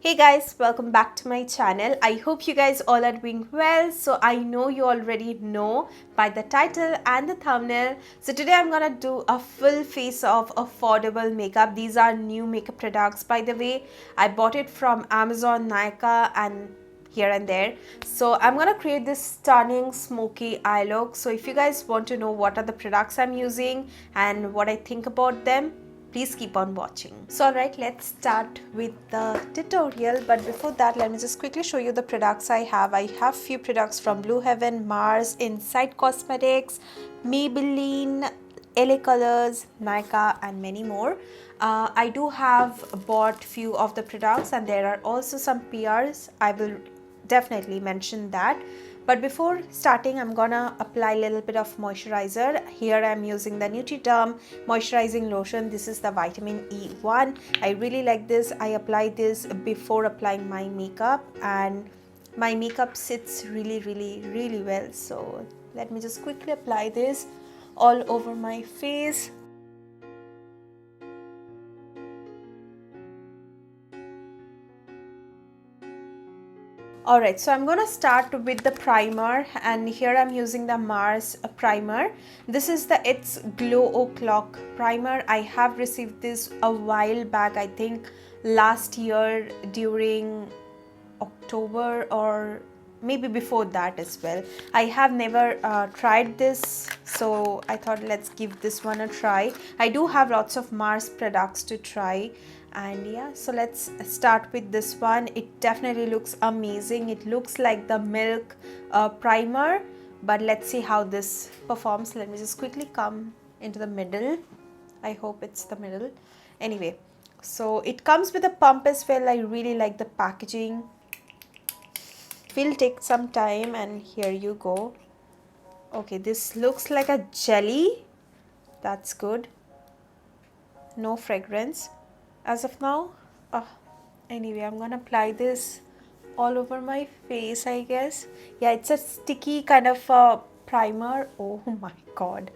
Hey guys, welcome back to my channel. I hope you guys all are doing well. So I know you already know by the title and the thumbnail. So today I'm gonna do a full face of affordable makeup. These are new makeup products, by the way. I bought it from Amazon, Nykaa, and here and there. So I'm gonna create this stunning smoky eye look. So if you guys want to know what are the products I'm using and what I think about them, please keep on watching. So alright, let's start with the tutorial, but before that let me just quickly show you the products I have. I have few products from Blue Heaven, Mars, Inside Cosmetics, Maybelline, LA Colors, Nykaa, and many more. I do have bought few of the products and there are also some PRs. I will definitely mention that. But before starting, I'm gonna apply a little bit of moisturizer. Here I'm using the Nutriderm moisturizing lotion. This is the vitamin E one. I really like this. I apply this before applying my makeup and my makeup sits really well. So let me just quickly apply this all over my face. Alright, so I'm gonna start with the primer, and here I'm using the Mars primer. This is the It's Glow O'Clock primer. I have received this a while back, I think last year during October or maybe before that as well. I have never tried this, so I thought let's give this one a try. I do have lots of Mars products to try, and yeah, so let's start with this one. It definitely looks amazing. It looks like the Milk primer, but let's see how this performs. Let me just quickly come into the middle. I hope it's the middle. Anyway, so it comes with a pump as well. I really like the packaging. Will take some time, and here you go. Okay, this looks like a jelly. That's good. No fragrance as of now. Anyway, I'm gonna apply this all over my face, I guess. Yeah, it's a sticky kind of primer. Oh my god,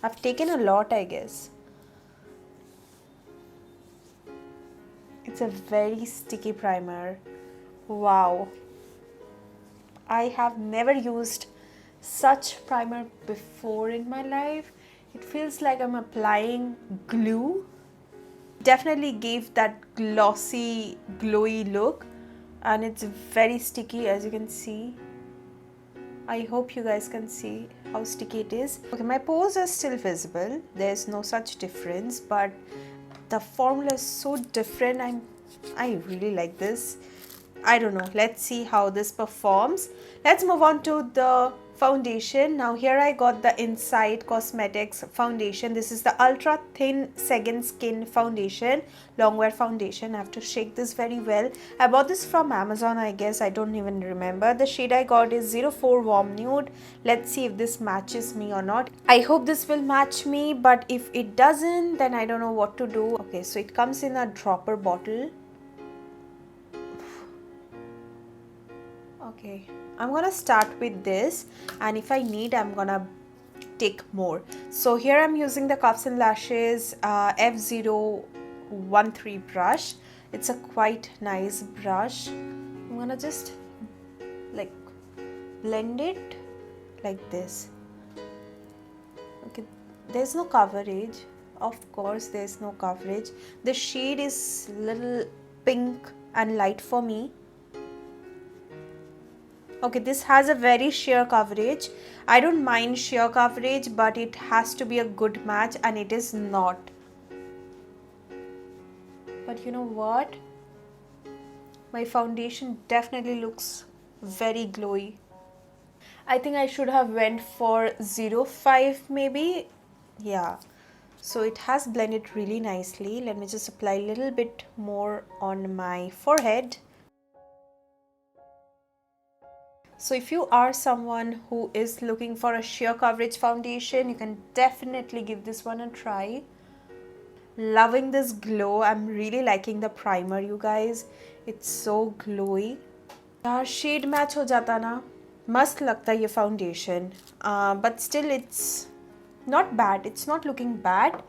I've taken a lot, I guess. It's a very sticky primer. Wow, I have never used such primer before in my life. It feels like I'm applying glue. Definitely gave that glossy, glowy look, and it's very sticky, as you can see. I hope you guys can see how sticky it is. Okay, my pores are still visible. There's no such difference, but the formula is so different. I really like this. I don't know, let's see how this performs. Let's move on to the foundation. Now here I got the Inside Cosmetics foundation. This is the ultra thin second skin foundation, long wear foundation. I have to shake this very well. I bought this from Amazon, I guess. I don't even remember. The shade I got is 04 Warm Nude. Let's see if this matches me or not. I hope this will match me, but if it doesn't, then I don't know what to do. Okay, so it comes in a dropper bottle. Okay, I'm gonna start with this, and if I need, I'm gonna take more. So here I'm using the Cuffs and Lashes F013 brush. It's a quite nice brush. I'm gonna just like blend it like this. Okay, there's no coverage. Of course there's no coverage. The shade is little pink and light for me. Okay, this has a very sheer coverage. I don't mind sheer coverage, but it has to be a good match, and it is not. But you know what? My foundation definitely looks very glowy. I think I should have went for 05 maybe. Yeah. So it has blended really nicely. Let me just apply a little bit more on my forehead. So if you are someone who is looking for a sheer coverage foundation, you can definitely give this one a try. Loving this glow. I'm really liking the primer, you guys. It's so glowy. यार shade match हो जाता ना, मस्त लगता है ये foundation. But still it's not bad. It's not looking bad.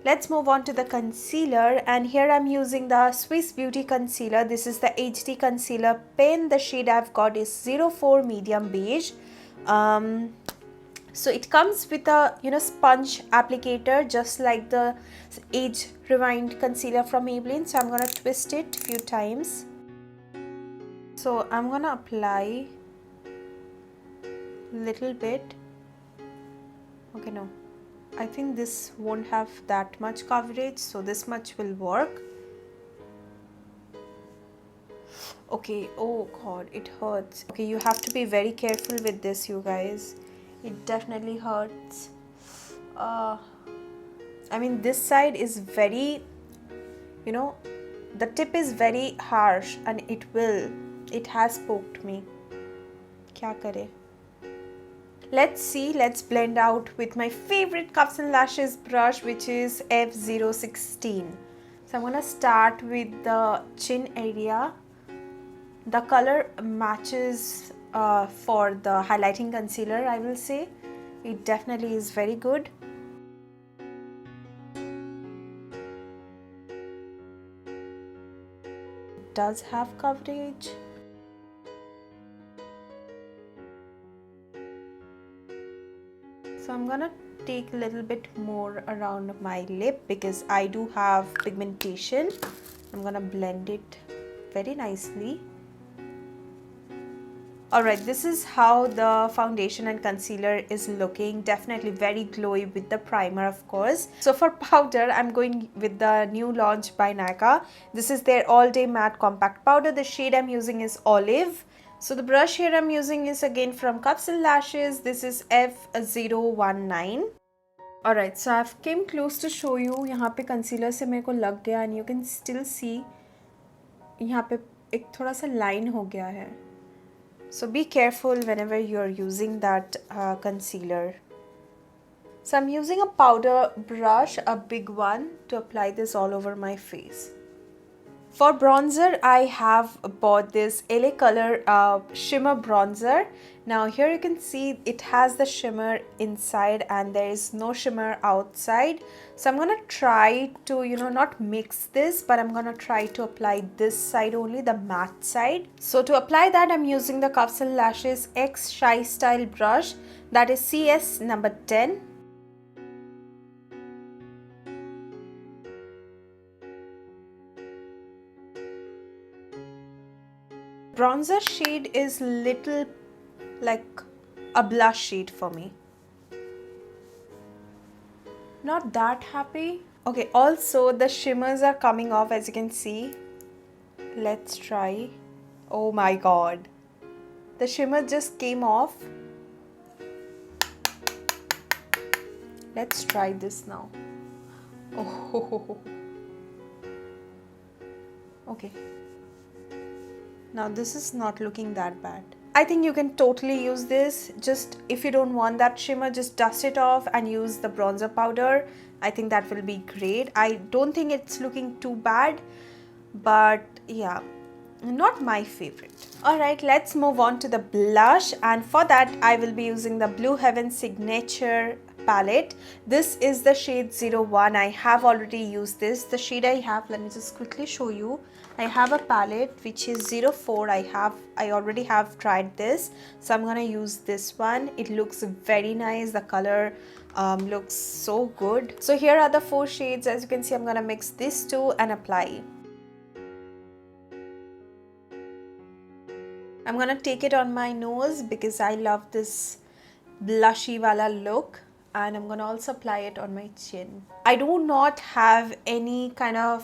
Let's move on to the concealer, and here I'm using the Swiss Beauty concealer. This is the HD concealer pen. The shade I've got is 04 medium beige. So it comes with a sponge applicator, just like the Age Rewind concealer from Maybelline. So I'm gonna twist it a few times. So I'm gonna apply a little bit. Okay, no, I think this won't have that much coverage, so this much will work. Okay, oh god, it hurts. Okay, you have to be very careful with this, you guys. It definitely hurts. I mean, this side is very, the tip is very harsh, and it has poked me. Kya kare? Let's see, let's blend out with my favorite Cuffs and Lashes brush, which is F016. So I'm gonna start with the chin area. The color matches for the highlighting concealer, I will say. It definitely is very good. It does have coverage. So I'm gonna take a little bit more around my lip because I do have pigmentation. I'm gonna blend it very nicely. Alright, this is how the foundation and concealer is looking. Definitely very glowy with the primer, of course. So for powder, I'm going with the new launch by Nykaa. This is their all day matte compact powder. The shade I'm using is Olive. So the brush here I'm using is again from Cuffs and Lashes. This is F019. Alright, so I've came close to show you. यहाँ पे concealer से मेरे को लग गया, and you can still see यहाँ पे एक थोड़ा सा line हो गया है. So be careful whenever you're using that concealer. So I'm using a powder brush, a big one, to apply this all over my face. For bronzer, I have bought this LA Color shimmer bronzer. Now here you can see it has the shimmer inside and there is no shimmer outside. So I'm gonna try to, not mix this, but I'm gonna try to apply this side only, the matte side. So to apply that, I'm using the Cuffs and Lashes X Shy Style brush, that is CS number 10. Bronzer shade is little like a blush shade for me. Not that happy. Okay, also the shimmers are coming off, as you can see. Let's try. Oh my god. The shimmer just came off. Let's try this now. Oh. Okay. Now this is not looking that bad. I think you can totally use this. Just if you don't want that shimmer, just dust it off and use the bronzer powder. I think that will be great. I don't think it's looking too bad, but yeah, not my favorite. Alright, let's move on to the blush, and for that I will be using the Blue Heaven Signature palette. This is the shade 01. I have already used this. The shade I have, let me just quickly show you. I have a palette which is 04. I already have tried this, so I'm gonna use this one. It looks very nice. The color looks so good. So here are the 4 shades. As you can see, I'm gonna mix these two and apply. I'm gonna take it on my nose because I love this blushy wala look, and I'm gonna also apply it on my chin. I do not have any kind of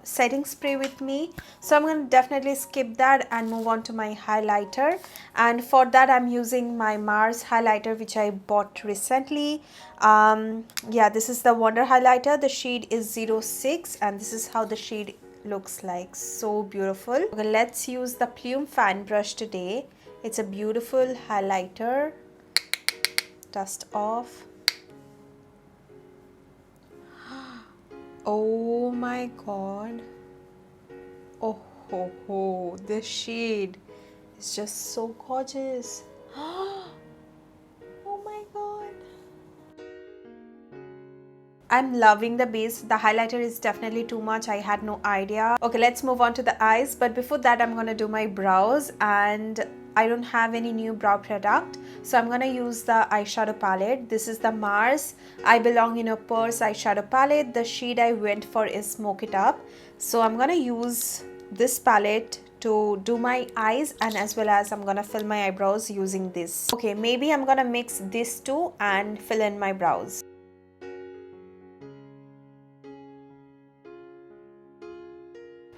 setting spray with me, so I'm gonna definitely skip that and move on to my highlighter. And for that, I'm using my Mars highlighter, which I bought recently. Yeah, this is the Wonder highlighter. The shade is 06, and this is how the shade looks like. So beautiful. Okay, let's use the Plume fan brush today. It's a beautiful highlighter. Dust off. Oh my god. Oh ho ho, this shade is just so gorgeous. Oh my god. I'm loving the base. The highlighter is definitely too much. I had no idea. Okay, let's move on to the eyes. But before that, I'm gonna do my brows, and I don't have any new brow product. So I'm gonna use the eyeshadow palette. This is the Mars I Belong in a Purse eyeshadow palette. The shade I went for is Smoke It Up. So I'm gonna use this palette to do my eyes, and as well as I'm gonna fill my eyebrows using this. Okay, maybe I'm gonna mix these two and fill in my brows.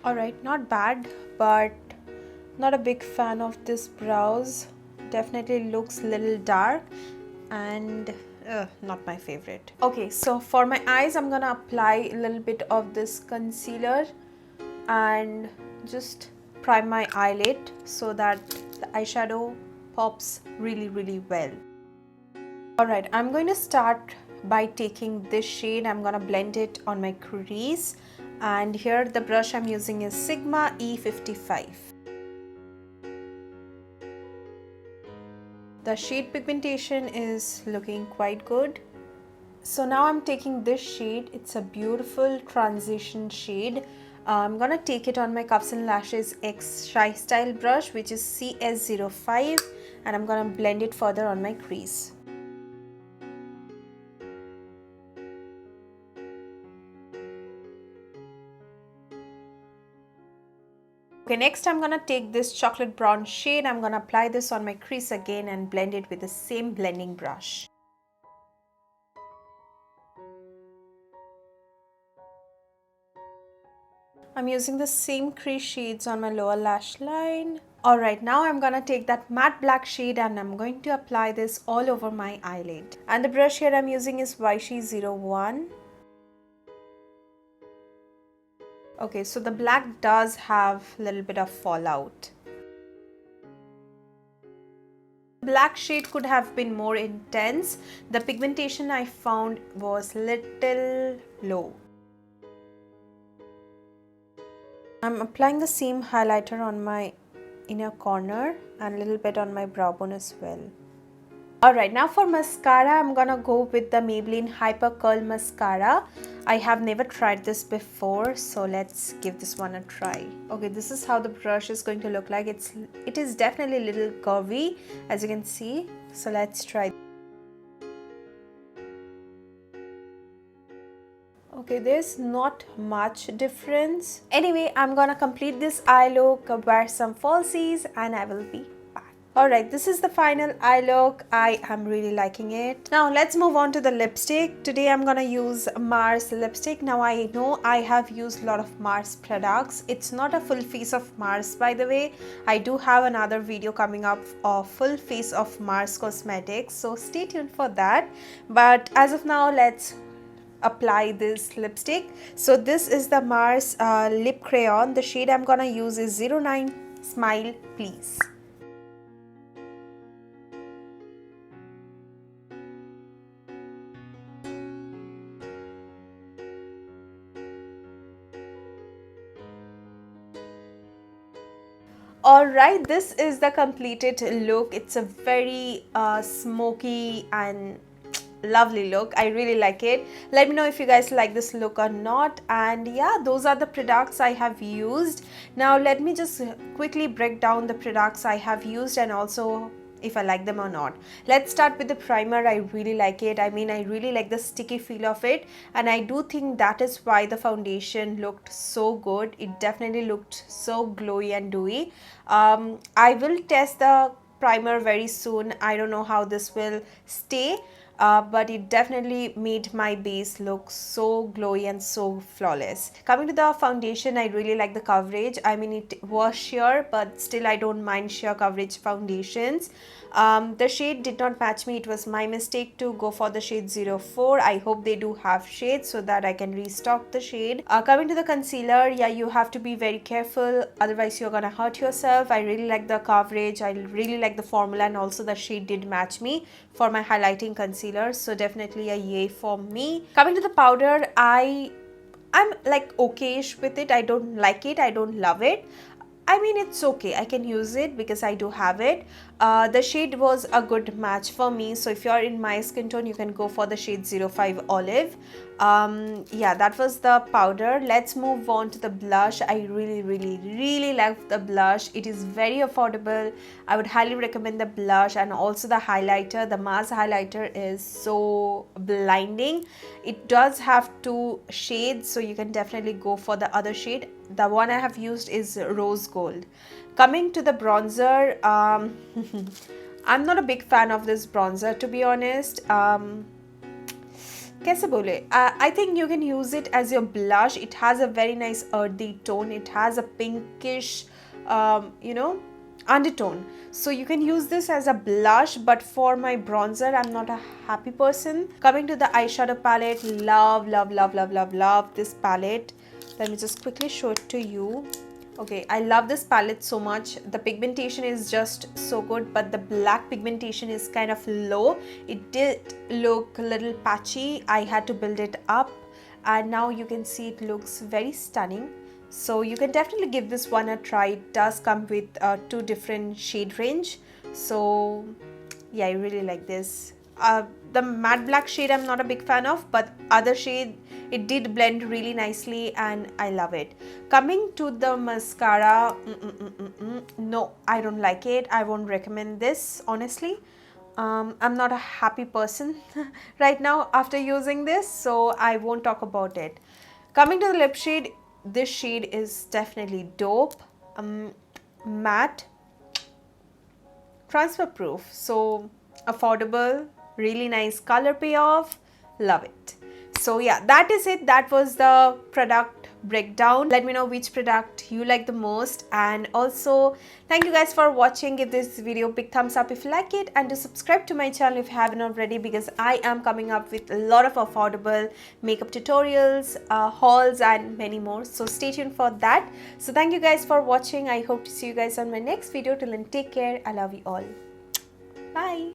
Alright, not bad, but not a big fan of this brows. Definitely looks a little dark and not my favorite. Okay, so for my eyes, I'm gonna apply a little bit of this concealer and just prime my eyelid so that the eyeshadow pops really well. Alright, I'm going to start by taking this shade. I'm gonna blend it on my crease, and here the brush I'm using is Sigma E55. The shade pigmentation is looking quite good. So now I'm taking this shade. It's a beautiful transition shade. I'm gonna take it on my Cuffs and Lashes X Shy Style brush, which is CS05, and I'm gonna blend it further on my crease. Okay, next I'm gonna take this chocolate brown shade. I'm gonna apply this on my crease again and blend it with the same blending brush. I'm using the same crease shades on my lower lash line. Alright, now I'm gonna take that matte black shade and I'm going to apply this all over my eyelid. And the brush here I'm using is Vichy01. Okay, so the black does have a little bit of fallout. Black shade could have been more intense. The pigmentation I found was little low. I'm applying the same highlighter on my inner corner and a little bit on my brow bone as well. Alright, now for mascara, I'm gonna go with the Maybelline Hyper Curl Mascara. I have never tried this before, so let's give this one a try. Okay, this is how the brush is going to look like. It is definitely a little curvy, as you can see. So let's try. Okay, there's not much difference. Anyway, I'm gonna complete this eye look, wear some falsies, and I will be back. Alright, this is the final eye look. I am really liking it. Now let's move on to the lipstick. Today I'm gonna use Mars lipstick. Now I know I have used a lot of Mars products. It's not a full face of Mars, by the way. I do have another video coming up of full face of Mars Cosmetics, so stay tuned for that. But as of now, let's apply this lipstick. So this is the Mars lip crayon. The shade I'm gonna use is 09 Smile Please. Alright, this is the completed look. It's a very smoky and lovely look. I really like it. Let me know if you guys like this look or not. And yeah, those are the products I have used. Now let me just quickly break down the products I have used and also if I like them or not. Let's start with the primer. I really like it. I mean, I really like the sticky feel of it, and I do think that is why the foundation looked so good. It definitely looked so glowy and dewy. I will test the primer very soon. I don't know how this will stay. But it definitely made my base look so glowy and so flawless. Coming to the foundation, I really like the coverage. I mean, it was sheer, but still I don't mind sheer coverage foundations. The shade did not match me. It was my mistake to go for the shade 04. I hope they do have shades so that I can restock the shade. Coming to the concealer, yeah, you have to be very careful, otherwise you're gonna hurt yourself. I really like the coverage. I really like the formula, and also the shade did match me for my highlighting concealer, so definitely a yay for me. Coming to the powder, I'm like okayish with it. I don't like it, I don't love it. I mean, it's okay, I can use it because I do have it. The shade was a good match for me, so if you're in my skin tone, you can go for the shade 05 Olive. Yeah, that was the powder. Let's move on to the blush. I really love the blush. It is very affordable. I would highly recommend the blush, and also the highlighter. The Mars highlighter is so blinding. It does have 2 shades, so you can definitely go for the other shade. The one I have used is rose gold. Coming to the bronzer, I'm not a big fan of this bronzer, to be honest. कैसे बोले, I think you can use it as your blush. It has a very nice earthy tone. It has a pinkish undertone, so you can use this as a blush, but for my bronzer I'm not a happy person. Coming to the eyeshadow palette, love this palette. Let me just quickly show it to you. Okay, I love this palette so much. The pigmentation is just so good, but the black pigmentation is kind of low. It did look a little patchy. I had to build it up, and now you can see it looks very stunning. So you can definitely give this one a try. It does come with 2 different shade range. So yeah, I really like this. The matte black shade I'm not a big fan of, but other shade, it did blend really nicely and I love it. Coming to the mascara, no, I don't like it. I won't recommend this, honestly. I'm not a happy person right now after using this, so I won't talk about it. Coming to the lip shade, this shade is definitely dope. Matte, transfer proof, so affordable, really nice color payoff, love it. So yeah, that is it. That was the product breakdown. Let me know which product you like the most, and also thank you guys for watching. Give this video a big thumbs up if you like it, and to subscribe to my channel if you haven't already, because I am coming up with a lot of affordable makeup tutorials, hauls and many more, so stay tuned for that. So thank you guys for watching. I hope to see you guys on my next video. Till then, take care. I love you all. Bye.